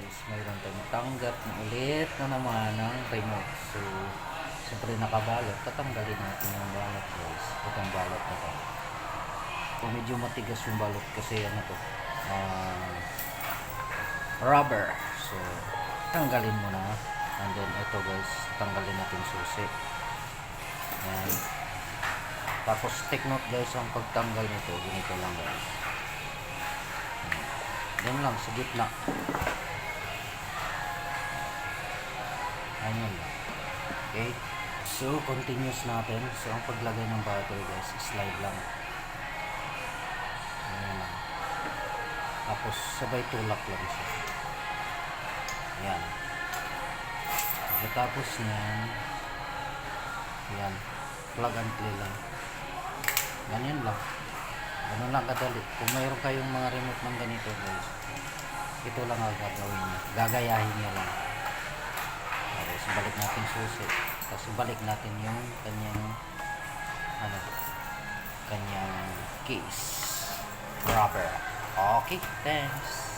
guys, mayroon tayong tanggap na ulit na naman ng remote. So siyempre nakabalot, tatanggalin natin yung balot guys, itong balot na to. Kung medyo matigas yung balot kasi ano to, rubber. So tanggalin mo na, and then ito guys, tanggalin natin susi. Ayan. Tapos take note guys, ang pagtanggal nito ganito lang guys. Yan lang sa gitna. Ayan lang. Okay. So continuous natin. So ang paglagay ng battery guys, slide lang. Ayan lang. Tapos sabay tulak lang siya. Ayan. Pagkatapos niyan, ayan, plug and play lang. Ganyan lang. Ganun lang kadali. Kung mayroon kayong mga remote ng ganito guys, ito lang ang gagawin niya. Gagayahin niya lang. Tapos balik natin susi. Tapos balik natin yung kanyang kanyang case. Rubber. Okay, thanks.